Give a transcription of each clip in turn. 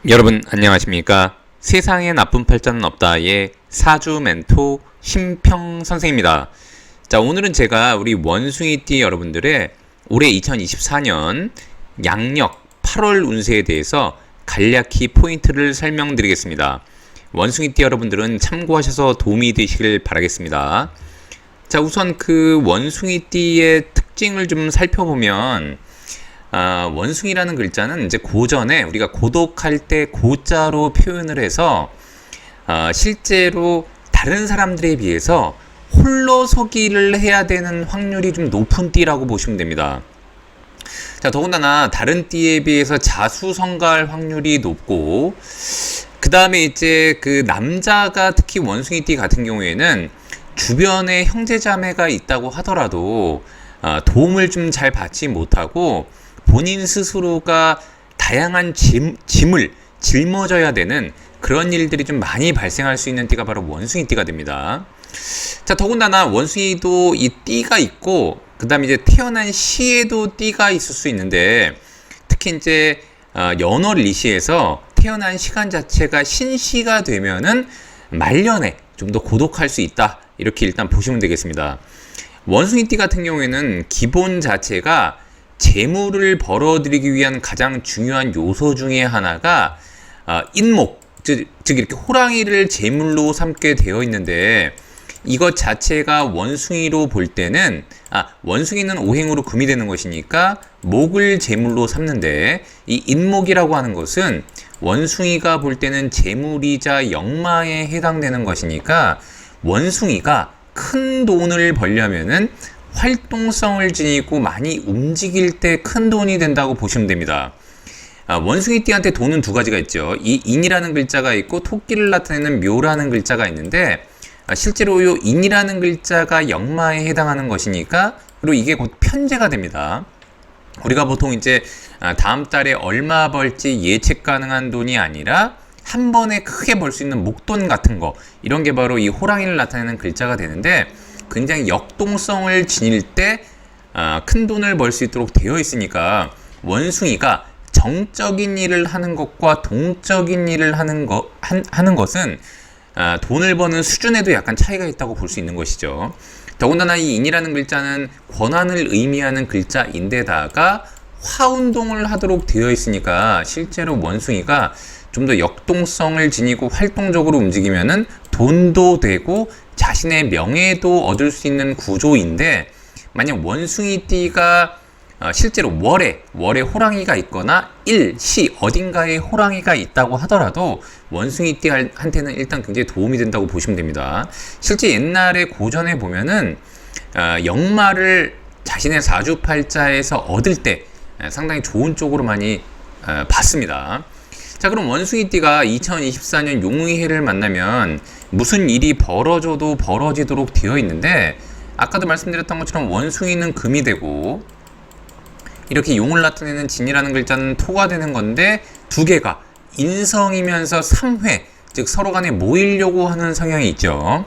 여러분 안녕하십니까? 세상에 나쁜 팔자는 없다의 사주 멘토 심평 선생입니다. 자, 오늘은 제가 우리 원숭이띠 여러분들의 올해 2024년 양력 8월 운세에 대해서 간략히 포인트를 설명드리겠습니다. 원숭이띠 여러분들은 참고하셔서 도움이 되시길 바라겠습니다. 자, 우선 그 원숭이띠의 특징을 좀 살펴보면 원숭이라는 글자는 이제 고전에 우리가 고독할 때 고자로 표현을 해서 실제로 다른 사람들에 비해서 홀로 서기를 해야 되는 확률이 좀 높은 띠라고 보시면 됩니다. 자, 더군다나 다른 띠에 비해서 자수성가할 확률이 높고, 그 다음에 이제 그 남자가 특히 원숭이띠 같은 경우에는 주변에 형제자매가 있다고 하더라도 도움을 좀 잘 받지 못하고 본인 스스로가 다양한 짐을 짊어져야 되는 그런 일들이 좀 많이 발생할 수 있는 띠가 바로 원숭이띠가 됩니다. 자, 더군다나 원숭이도 이 띠가 있고, 그 다음에 이제 태어난 시에도 띠가 있을 수 있는데, 특히 이제 연월리시에서 태어난 시간 자체가 신시가 되면은 말년에 좀 더 고독할 수 있다, 이렇게 일단 보시면 되겠습니다. 원숭이띠 같은 경우에는 기본 자체가 재물을 벌어들이기 위한 가장 중요한 요소 중에 하나가 인목, 즉 이렇게 호랑이를 재물로 삼게 되어 있는데, 이것 자체가 원숭이로 볼 때는 원숭이는 오행으로 금이 되는 것이니까 목을 재물로 삼는데, 이 인목이라고 하는 것은 원숭이가 볼 때는 재물이자 역마에 해당되는 것이니까 원숭이가 큰 돈을 벌려면은 활동성을 지니고 많이 움직일 때 큰 돈이 된다고 보시면 됩니다. 원숭이띠한테 돈은 두 가지가 있죠. 이 인이라는 글자가 있고 토끼를 나타내는 묘라는 글자가 있는데, 실제로 이 인이라는 글자가 역마에 해당하는 것이니까, 그리고 이게 곧 편제가 됩니다. 우리가 보통 이제 다음 달에 얼마 벌지 예측 가능한 돈이 아니라 한 번에 크게 벌 수 있는 목돈 같은 거, 이런 게 바로 이 호랑이를 나타내는 글자가 되는데, 굉장히 역동성을 지닐 때 큰 돈을 벌 수 있도록 되어 있으니까 원숭이가 정적인 일을 하는 것과 동적인 일을 하는 것은 돈을 버는 수준에도 약간 차이가 있다고 볼 수 있는 것이죠. 더군다나 이 인이라는 글자는 권한을 의미하는 글자인데다가 화운동을 하도록 되어 있으니까 실제로 원숭이가 좀 더 역동성을 지니고 활동적으로 움직이면은 돈도 되고 자신의 명예도 얻을 수 있는 구조인데, 만약 원숭이띠가 실제로 월에 호랑이가 있거나 시 어딘가에 호랑이가 있다고 하더라도 원숭이띠한테는 일단 굉장히 도움이 된다고 보시면 됩니다. 실제 옛날에 고전에 보면은 역마를 자신의 사주팔자에서 얻을 때 상당히 좋은 쪽으로 많이 봤습니다. 자, 그럼 원숭이띠가 2024년 용의해를 만나면 무슨 일이 벌어져도 벌어지도록 되어 있는데, 아까도 말씀드렸던 것처럼 원숭이는 금이 되고, 이렇게 용을 나타내는 진이라는 글자는 토가 되는 건데, 두 개가 인성이면서 상회, 즉 서로 간에 모이려고 하는 성향이 있죠.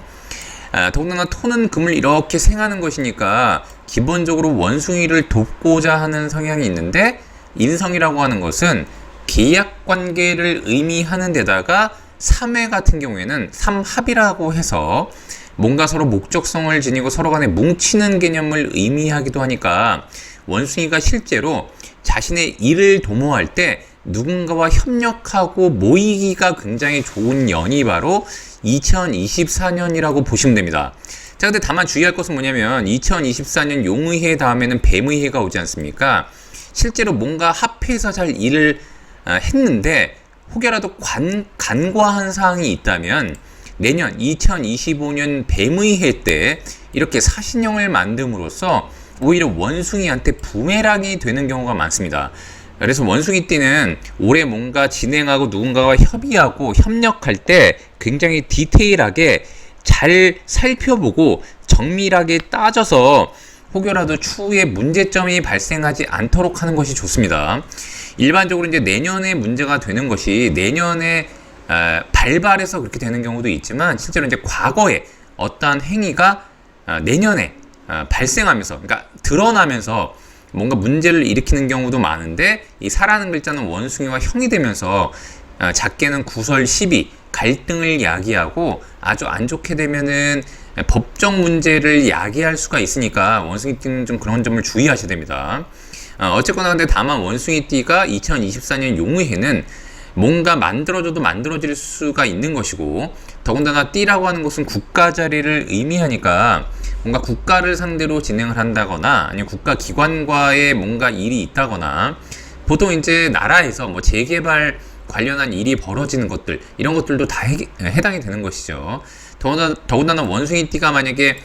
더군다나 토는 금을 이렇게 생하는 것이니까 기본적으로 원숭이를 돕고자 하는 성향이 있는데, 인성이라고 하는 것은 계약 관계를 의미하는 데다가 3회 같은 경우에는 삼합이라고 해서 뭔가 서로 목적성을 지니고 서로 간에 뭉치는 개념을 의미하기도 하니까, 원숭이가 실제로 자신의 일을 도모할 때 누군가와 협력하고 모이기가 굉장히 좋은 년이 바로 2024년이라고 보시면 됩니다. 자, 근데 다만 주의할 것은 뭐냐면 2024년 용의해 다음에는 뱀의해가 오지 않습니까? 실제로 뭔가 합해서 잘 일을 했는데 혹여라도 간과한 사항이 있다면 내년 2025년 뱀의해 때 이렇게 사신형을 만듦으로써 오히려 원숭이한테 부메랑이 되는 경우가 많습니다. 그래서 원숭이띠는 올해 뭔가 진행하고 누군가와 협의하고 협력할 때 굉장히 디테일하게 잘 살펴보고 정밀하게 따져서 혹여라도 추후에 문제점이 발생하지 않도록 하는 것이 좋습니다. 일반적으로 이제 내년에 문제가 되는 것이 내년에 발발해서 그렇게 되는 경우도 있지만, 실제로 이제 과거에 어떠한 행위가 내년에 발생하면서, 그러니까 드러나면서 뭔가 문제를 일으키는 경우도 많은데, 이 사라는 글자는 원숭이와 형이 되면서 작게는 구설 시비, 갈등을 야기하고 아주 안 좋게 되면은 법적 문제를 야기할 수가 있으니까 원숭이띠는 좀 그런 점을 주의하셔야 됩니다. 어쨌거나 근데 다만 원숭이띠가 2024년 용의해는 뭔가 만들어져도 만들어질 수가 있는 것이고, 더군다나 띠라고 하는 것은 국가 자리를 의미하니까 뭔가 국가를 상대로 진행을 한다거나 아니면 국가 기관과의 뭔가 일이 있다거나, 보통 이제 나라에서 뭐 재개발 관련한 일이 벌어지는 것들, 이런 것들도 다 해당이 되는 것이죠. 더군다나 원숭이띠가 만약에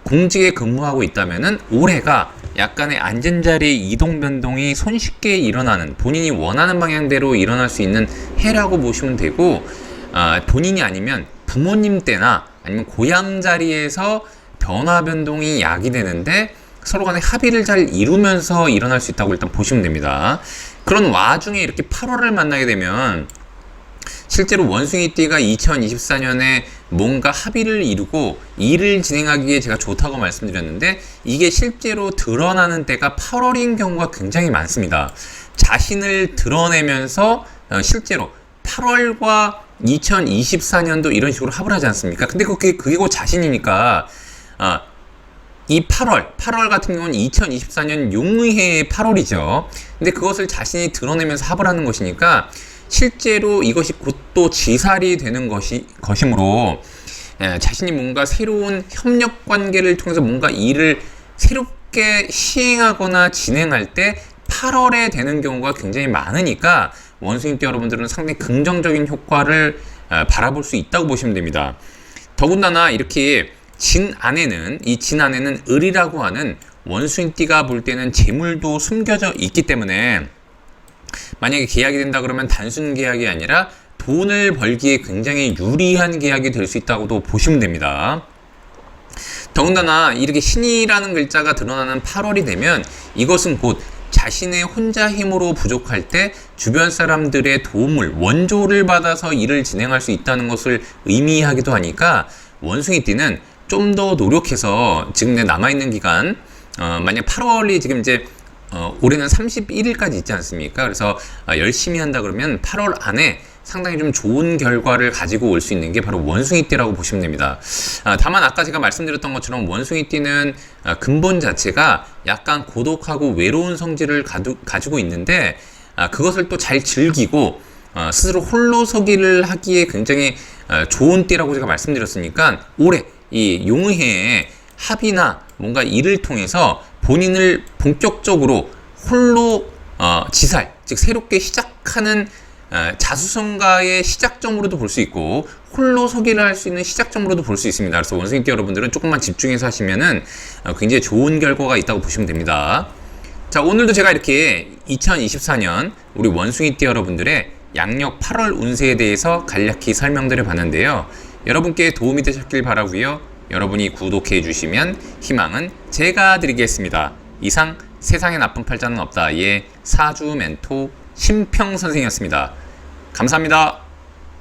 공직에 근무하고 있다면은 올해가 약간의 앉은 자리 이동 변동이 손쉽게 일어나는, 본인이 원하는 방향대로 일어날 수 있는 해라고 보시면 되고, 본인이 아니면 부모님 때나 아니면 고향 자리에서 변화 변동이 야기되는데 서로 간에 합의를 잘 이루면서 일어날 수 있다고 일단 보시면 됩니다. 그런 와중에 이렇게 8월을 만나게 되면 실제로 원숭이띠가 2024년에 뭔가 합의를 이루고 일을 진행하기에 제가 좋다고 말씀드렸는데, 이게 실제로 드러나는 때가 8월인 경우가 굉장히 많습니다. 자신을 드러내면서 실제로 8월과 2024년도 이런 식으로 합을 하지 않습니까? 근데 그게 곧 자신이니까, 이 8월 같은 경우는 2024년 용의해의 8월이죠. 근데 그것을 자신이 드러내면서 합을 하는 것이니까 실제로 이것이 곧 또 지살이 되는 것이므로 자신이 뭔가 새로운 협력 관계를 통해서 뭔가 일을 새롭게 시행하거나 진행할 때 8월에 되는 경우가 굉장히 많으니까 원숭이띠 여러분들은 상당히 긍정적인 효과를 바라볼 수 있다고 보시면 됩니다. 더군다나 이렇게 진 안에는 을이라고 하는 원숭이띠가 볼 때는 재물도 숨겨져 있기 때문에 만약에 계약이 된다 그러면 단순 계약이 아니라 돈을 벌기에 굉장히 유리한 계약이 될 수 있다고도 보시면 됩니다. 더군다나 이렇게 신이라는 글자가 드러나는 8월이 되면 이것은 곧 자신의 혼자 힘으로 부족할 때 주변 사람들의 도움을, 원조를 받아서 일을 진행할 수 있다는 것을 의미하기도 하니까 원숭이띠는 좀 더 노력해서 지금 남아있는 기간, 만약 8월이 지금 이제 올해는 31일까지 있지 않습니까? 그래서 열심히 한다 그러면 8월 안에 상당히 좀 좋은 결과를 가지고 올 수 있는 게 바로 원숭이띠라고 보시면 됩니다. 다만 아까 제가 말씀드렸던 것처럼 원숭이띠는 근본 자체가 약간 고독하고 외로운 성질을 가지고 있는데, 그것을 또 잘 즐기고 스스로 홀로서기를 하기에 굉장히 좋은 띠라고 제가 말씀드렸으니까 올해 이 용의해의 합의나 뭔가 일을 통해서 본인을 본격적으로 홀로 지살, 즉 새롭게 시작하는 자수성가의 시작점으로도 볼 수 있고 홀로 서기를 할 수 있는 시작점으로도 볼 수 있습니다. 그래서 원숭이띠 여러분들은 조금만 집중해서 하시면은 굉장히 좋은 결과가 있다고 보시면 됩니다. 자, 오늘도 제가 이렇게 2024년 우리 원숭이띠 여러분들의 양력 8월 운세에 대해서 간략히 설명드려 봤는데요. 여러분께 도움이 되셨길 바라고요. 여러분이 구독해 주시면 희망은 제가 드리겠습니다. 이상 세상에 나쁜 팔자는 없다의 사주 멘토 심평 선생이었습니다. 감사합니다.